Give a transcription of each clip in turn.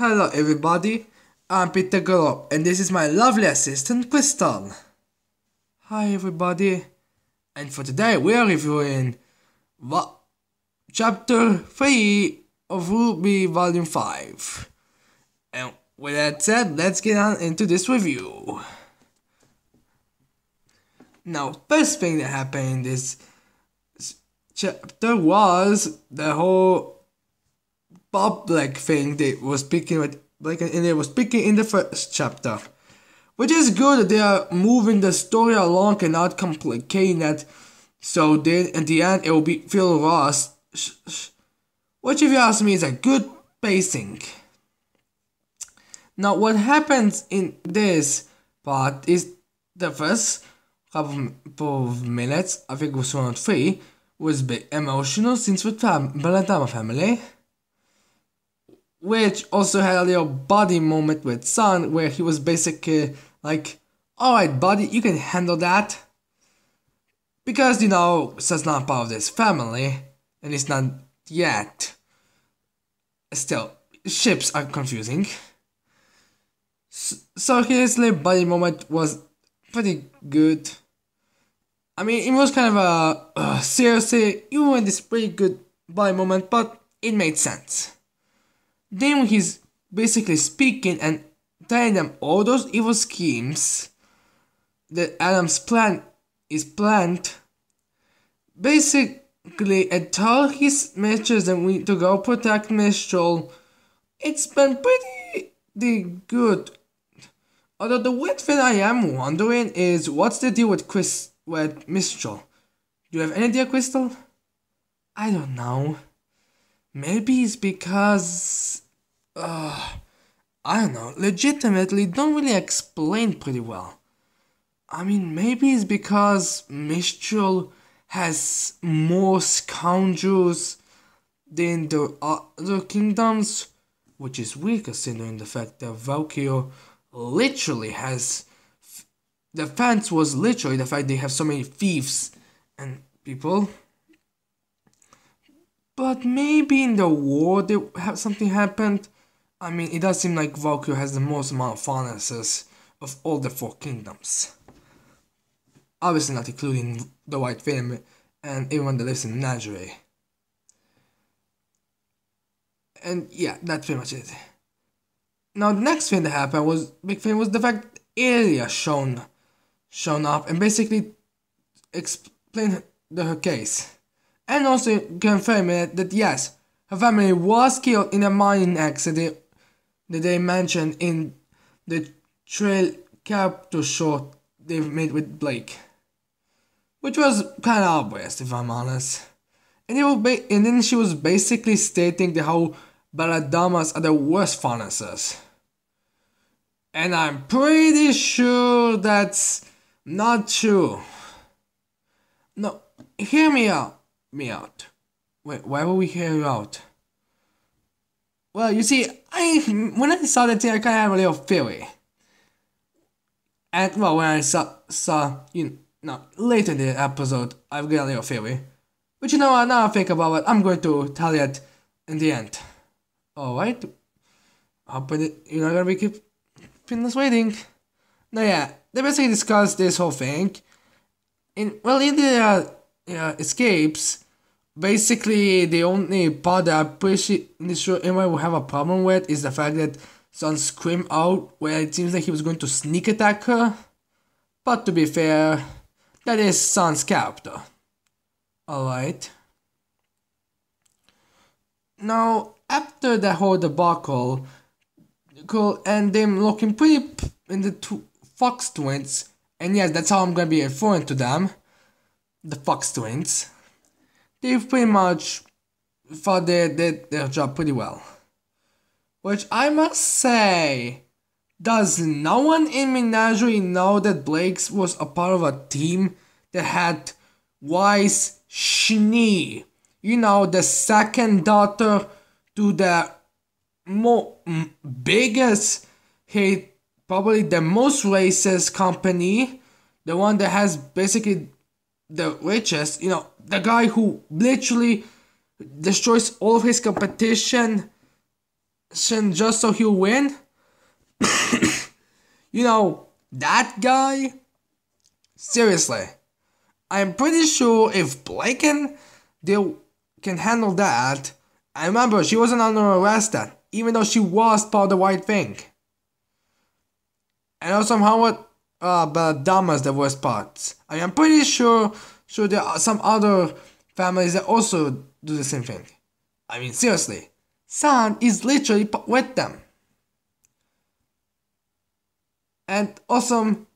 Hello everybody, I'm Peter Golo and this is my lovely assistant Crystal. Hi everybody, and for today we are reviewing Chapter 3 of Rwby Volume 5. And with that said, let's get on into this review. Now, first thing that happened in this chapter was the whole public thing they were speaking with, and they were speaking in the first chapter, which is good that they are moving the story along and not complicating it. So then, at the end, it will feel lost, which, if you ask me, is a good pacing. Now, what happens in this part is the first couple of minutes, I think it was around 3, was a bit emotional since with Belladama family, which also had a little buddy moment with Sun where he was basically like, alright buddy, you can handle that. Because, Sun's not part of this family, and it's not yet. Still, ships are confusing. So his little buddy moment was pretty good. I mean, it was kind of a, seriously, even when this pretty good buddy moment, but it made sense. Then when he's basically speaking and telling them all those evil schemes that Adam's plan is planned, basically until he mentions that we need to go protect Mistral, it's been pretty good. Although the weird thing I am wondering is what's the deal with Mistral? Do you have any idea, Crystal? I don't know. Maybe it's because, I don't know, legitimately don't really explain pretty well. I mean, maybe it's because Mistral has more scoundrels than the other kingdoms, which is weird considering the fact that Valkyrie literally has, the fence was literally the fact they have so many thieves and people. But maybe in the war something happened. I mean, it does seem like Valkyrie has the most amount of furnaces of all the 4 kingdoms. Obviously not including the White Family and everyone that lives in Nazare. And yeah, that's pretty much it. Now the next thing that happened big thing was the fact Ilya shown up and basically explained her case. And also confirming that yes, her family was killed in a mining accident that they mentioned in the trail capture shot they made with Blake. Which was kinda obvious, if I'm honest. And then she was basically stating how Balladamas are the worst furnaces. And I'm pretty sure that's not true. No, hear me out. Wait, why would we hear you out? Well, you see, when I saw that thing, I kind of had a little theory. And, well, when I saw later in the episode, I've got a little theory. But you know what, now I think about it, I'm going to tell you it in the end. Alright? Hoping you're not gonna be keeping us waiting. Now yeah, they basically discussed this whole thing. In the escapes, basically the only part that I'm pretty sure anyone will have a problem with is the fact that Sun screamed out where it seems like he was going to sneak attack her. But to be fair, that is Sun's character. Alright. Now, after the whole debacle, and them looking pretty in the 2 Fox twins, and yes, that's how I'm gonna be referring to them, the Fox twins, they've pretty much thought they did their job pretty well. Which I must say, does no one in Menagerie know that Blake's was a part of a team that had Wise Schnee? The second daughter to the biggest hate, probably the most racist company, the one that has basically the richest, the guy who literally destroys all of his competition just so he'll win. You know, that guy? Seriously. I'm pretty sure if Blake can handle that. I remember she wasn't under arrest then, even though she was part of the right thing. And also somehow what but dumb as the worst parts. I'm pretty sure there are some other families that also do the same thing. I mean seriously. San is literally with them. And also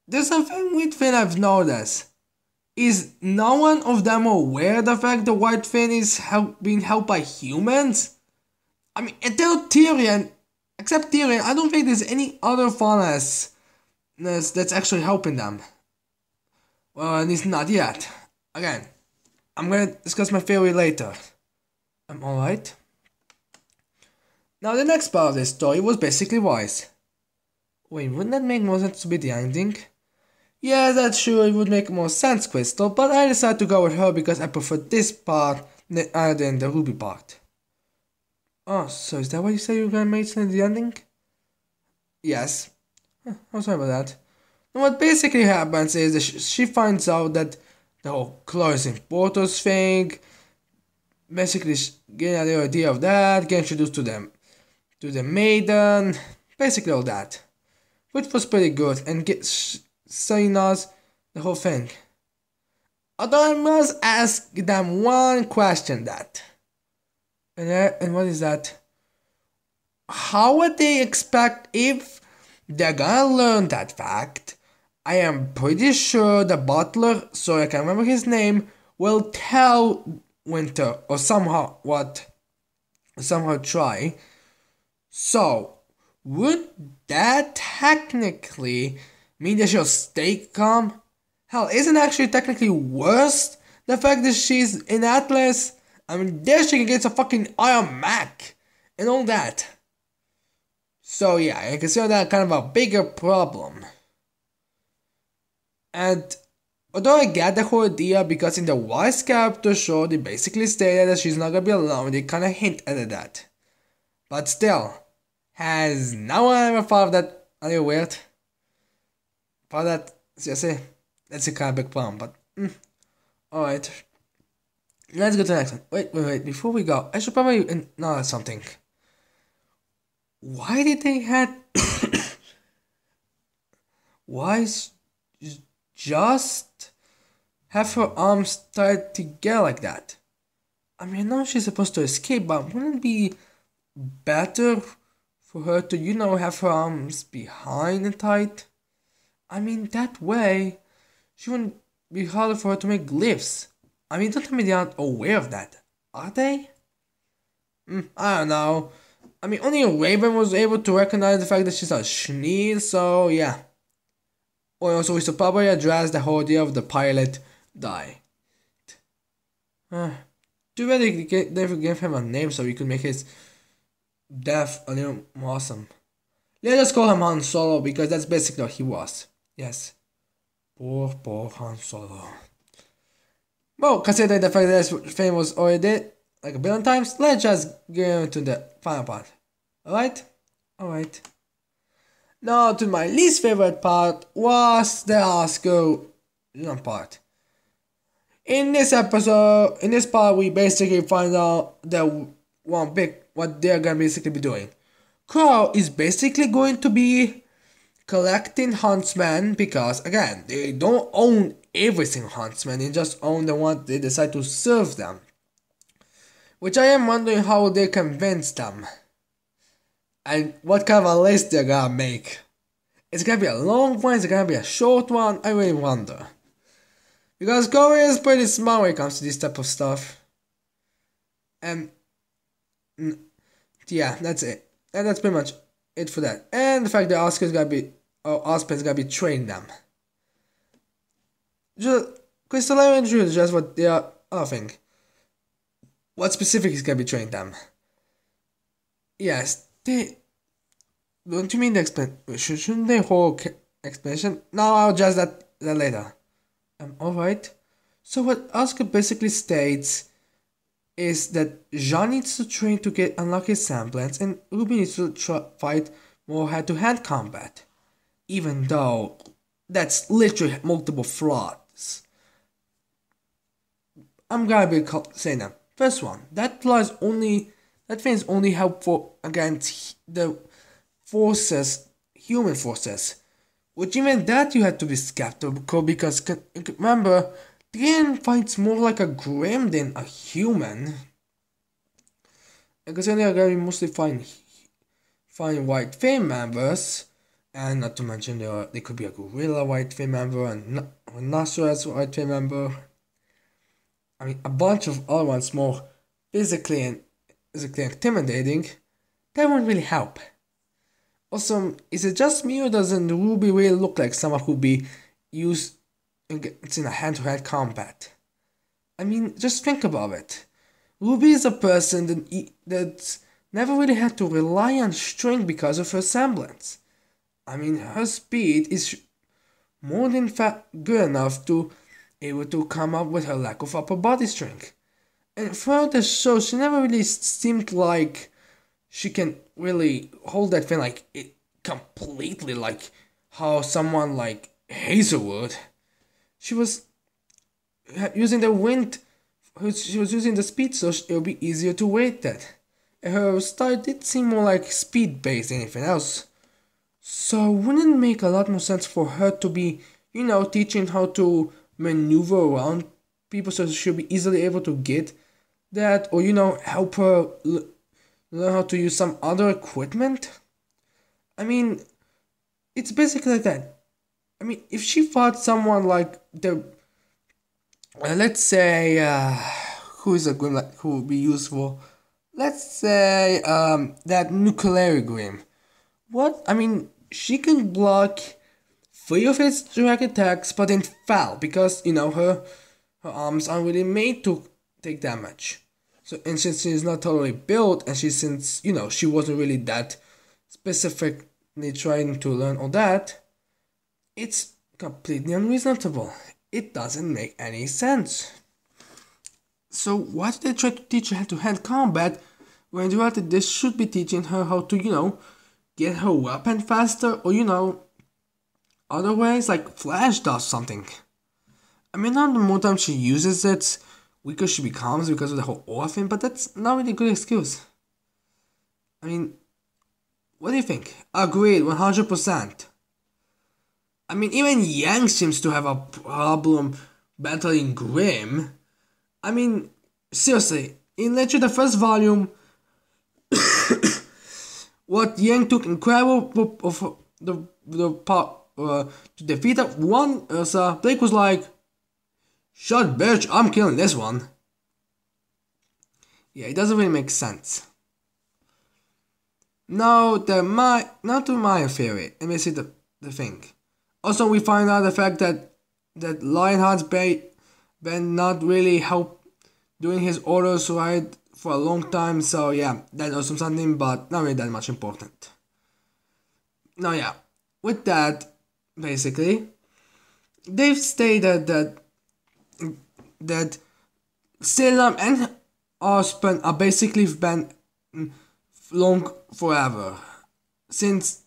there's something weird thing I've noticed. Is no one of them aware of the fact the white fin is being helped by humans? I mean, until Tyrion, except Tyrion, I don't think there's any other faunus that's actually helping them. Well, at least not yet. Again, I'm gonna discuss my theory later. I'm alright. Now, the next part of this story was basically wise. Wait, wouldn't that make more sense to be the ending? Yeah, that's true, it would make more sense, Crystal, but I decided to go with her because I prefer this part other than the Rwby part. Oh, so is that why you said you were gonna make it in the ending? Yes. I'm sorry about that. And what basically happens is that she finds out that the whole closing portals thing, basically getting the idea of that, getting introduced to them, to the maiden, basically all that. Which was pretty good and saying us the whole thing. Although I must ask them one question that. And what is that? How would they expect if they're gonna learn that fact? I am pretty sure the butler, sorry I can't remember his name, will tell Winter or somehow try. So, would that technically mean that she'll stay calm? Hell, isn't actually technically worse the fact that she's in Atlas? I mean, there she can get a fucking Iron Mac and all that. So yeah, I consider that kind of a bigger problem. And although I get the whole idea because in the Wise character show they basically stated that she's not gonna be alone, they kinda hint at that. But still, has no one ever thought of that? Are you weird? For that, seriously, that's a kind of big problem, but alright. Let's go to the next one. Wait, before we go, I should probably know something. Why did they had why just have her arms tied together like that? I mean, I know she's supposed to escape, but wouldn't it be better for her to, have her arms behind and tight? I mean, that way, she wouldn't be harder for her to make glyphs. I mean, don't tell me they aren't aware of that. Are they? I don't know. I mean, only Raven was able to recognize the fact that she's a Schnee, so yeah. Or also, we should probably address the whole idea of the pilot die. Too bad they never gave him a name so we could make his death a little more awesome. Let's just call him Han Solo because that's basically what he was. Yes. Poor Han Solo. Well, considering the fact that this thing was already dead like a billion times, let's just get into the final part. Alright? Now to my least favorite part was the Oscar part. In this part we basically find out that what they're gonna basically be doing. Crow is basically going to be collecting huntsmen because again they don't own every single huntsman, they just own the one they decide to serve them. Which I am wondering how they convince them. And what kind of a list they're gonna make. It's gonna be a long one, it's gonna be a short one, I really wonder. Because Corey is pretty smart when it comes to this type of stuff. And yeah, that's it. And that's pretty much it for that. And the fact that Ospen's gonna be training them. Crystal, let me introduce just what they are offering. What specific is gonna be training them? Yes, don't you mean the shouldn't they hold explanation? No, I'll address that later. Alright. So what Oscar basically states is that Jean needs to train to get unlock his semblance, and Rwby needs to fight more hand-to-hand combat. Even though that's literally multiple flaws. I'm gonna be saying them. First one, that thing is only helpful against the forces, human forces. Which even that you had to be skeptical because remember, Tyrion fights more like a Grim than a human. Because they are going to mostly find White Flame members, and not to mention they could be a gorilla White Flame member and Rhinoceros White Flame member. I mean, a bunch of other ones more physically intimidating. That won't really help. Also, is it just me or doesn't Rwby really look like someone who'd be used in a hand-to-hand combat? I mean, just think about it. Rwby is a person that's never really had to rely on strength because of her semblance. I mean, her speed is more than good enough to able to come up with her lack of upper body strength. And throughout the show, she never really seemed like she can really hold that thing like it completely, like how someone like Hazel would. She was using the wind, she was using the speed, so it would be easier to weight that. And her style did seem more like speed based than anything else. So wouldn't it make a lot more sense for her to be, teaching how to maneuver around people so she'll be easily able to get that, or help her learn how to use some other equipment? I mean, it's basically like that. I mean, if she fought someone like let's say, who is a Grim who would be useful? Let's say, that nuclear Grim. What? I mean, she can block 3 of his direct attacks, but then fell because, her arms aren't really made to take damage. So, and since she's not totally built, and since she wasn't really that specifically trying to learn all that, it's completely unreasonable. It doesn't make any sense. So why did they try to teach her hand-to-hand combat when in reality they should be teaching her how to, get her weapon faster, or other ways like Flash does something. I mean, not the more time she uses it, weaker she becomes because of the whole aura thing, but that's not really a good excuse. I mean, what do you think? Agreed, 100%. I mean, even Yang seems to have a problem battling Grim. I mean, seriously, in literally the first volume, what Yang took incredible of the part to defeat that one Ursa, Blake was like, "Shut, bitch! I'm killing this one." Yeah, it doesn't really make sense. Now to my theory. Let me see the thing. Also, we find out the fact that Lionheart's been not really help doing his orders right for a long time. So yeah, that also something, but not really that much important. Now yeah, with that, basically, they've stated that Salem and Ospen are basically been long forever, since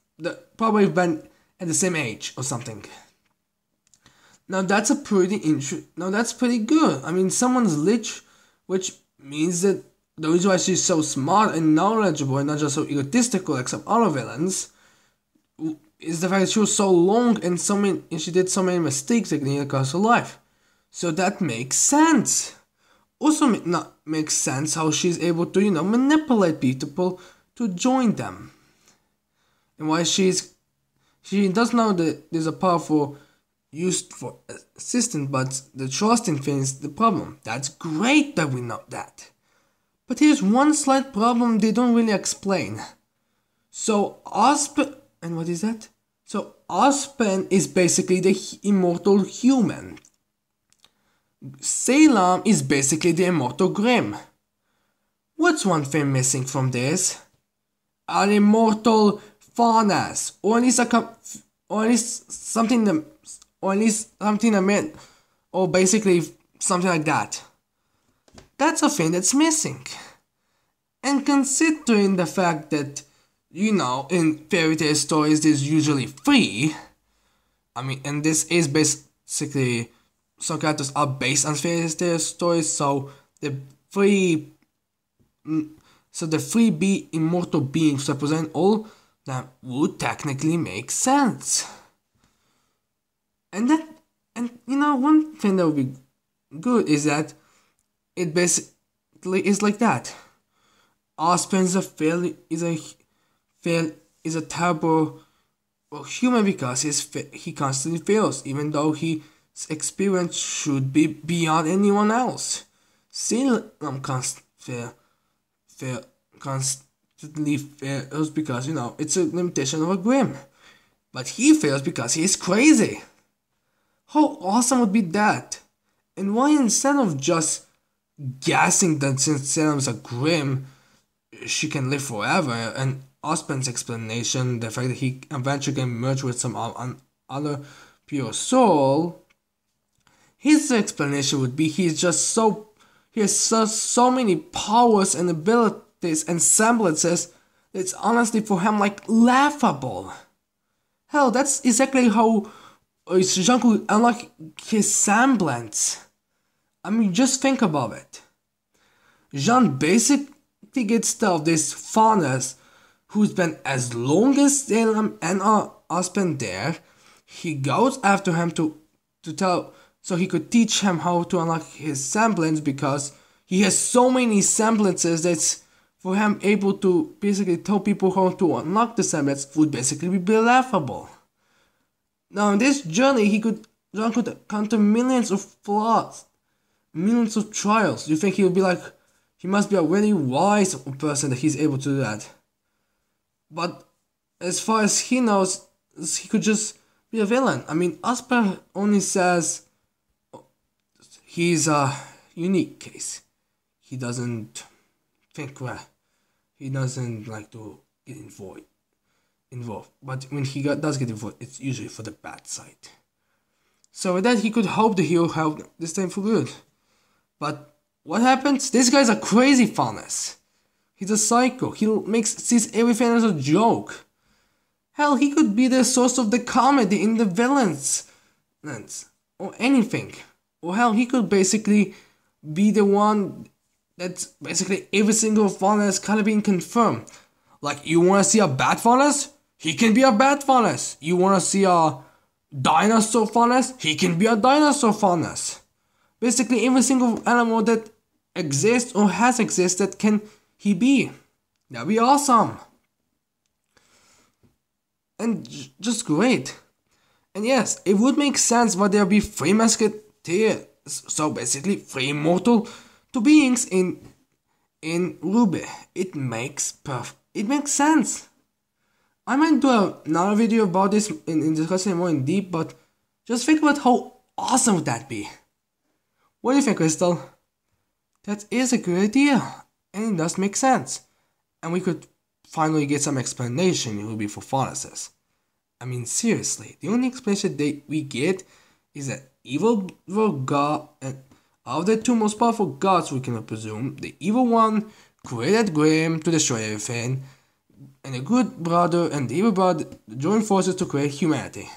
probably been at the same age or something. Now that's pretty good. I mean, someone's lich, which means that the reason why she's so smart and knowledgeable and not just so egotistical like some other villains is the fact that she was so long and she did so many mistakes that nearly cost her life. So that makes sense. Also makes sense how she's able to, manipulate people to join them. And why she does know that there's a powerful used for assistance, but the trusting thing is the problem. That's great that we know that. But here's one slight problem they don't really explain. So and what is that? So Ospen is basically the immortal human. Salem is basically the immortal Grim. What's one thing missing from this? An immortal Farnas, or at least something I meant, or basically something like that. that's a thing that's missing. And considering the fact that, in fairy tale stories there's usually three, and this is basically, some characters are based on fairy tale stories, so the three, the three immortal beings represent all that would technically make sense. And one thing that would be good is that it basically is like that. Ospen is a terrible human because he constantly fails, even though his experience should be beyond anyone else. Salem constantly fails because it's a limitation of a Grimm, but he fails because he is crazy. How awesome would be that? And why, instead of just guessing that since Salem's a Grimm, she can live forever, and Ospen's explanation, the fact that he eventually can merge with some other pure soul, his explanation would be he has so many powers and abilities and semblances, it's honestly for him like laughable. Hell, that's exactly how Jean could unlock his semblance. Just think about it. Jean basically gets this Faunus who's been as long as Salem and Ospen there. He goes after him to tell, so he could teach him how to unlock his semblance, because he has so many semblances that's for him able to basically tell people how to unlock the semblance would basically be laughable. Now in this journey Jean could encounter millions of flaws, millions of trials. You think he would be like, he must be a really wise person that he's able to do that. But as far as he knows, he could just be a villain. Osper only says he's a unique case. He doesn't think well. He doesn't like to get involved. But when he does get involved, it's usually for the bad side. So with that, he could hope the hero help this time for good. But what happens? This guy's a crazy Faunus. He's a psycho. He sees everything as a joke. Hell, he could be the source of the comedy in the villains, or anything. Or hell, he could basically be the one that's basically every single Faunus kind of being confirmed. Like, you want to see a bad Faunus? He can be a bad Faunus. You want to see a dinosaur Faunus? He can be a dinosaur Faunus. Basically, every single animal that exists or has existed can he be. That'd be awesome. And just great. And yes, it would make sense why there be three musketeers. So basically, three immortal beings in Rwby. It makes sense. I might do another video about this in discussing it more in deep, but just think about how awesome would that be. What do you think, Crystal? That is a good idea, and it does make sense. And we could finally get some explanation in Rwby for Faunuses. Seriously, the only explanation we get is that evil god, and of the two most powerful gods we can presume, the evil one created Grimm to destroy everything, and the good brother and the evil brother joined forces to create humanity.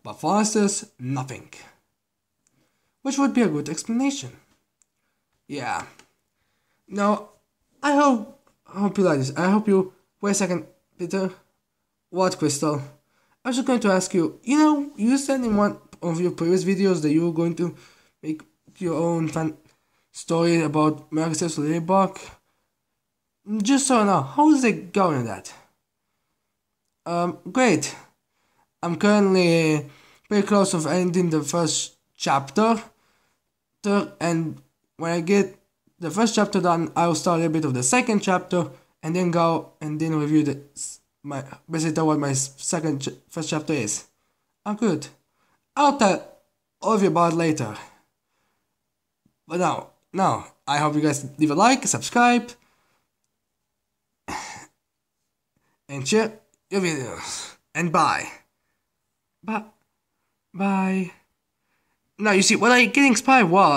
But Faunuses, nothing. Which would be a good explanation. Yeah. Now, I hope you like this. I hope you... Wait a second, Peter. What, Crystal? I was just going to ask you, you said in one of your previous videos that you were going to make your own fan story about Marcus Ladybug. Just so I know, how is it going with that? Great. I'm currently very close of ending the first chapter. And when I get the first chapter done, I will start a bit of the second chapter, and then go and then review basically what my first chapter is. I'm good. I'll tell all of you about it later. But now, I hope you guys leave a like, subscribe, and share your videos. And bye. Bye. Now, you see, what I getting inspired was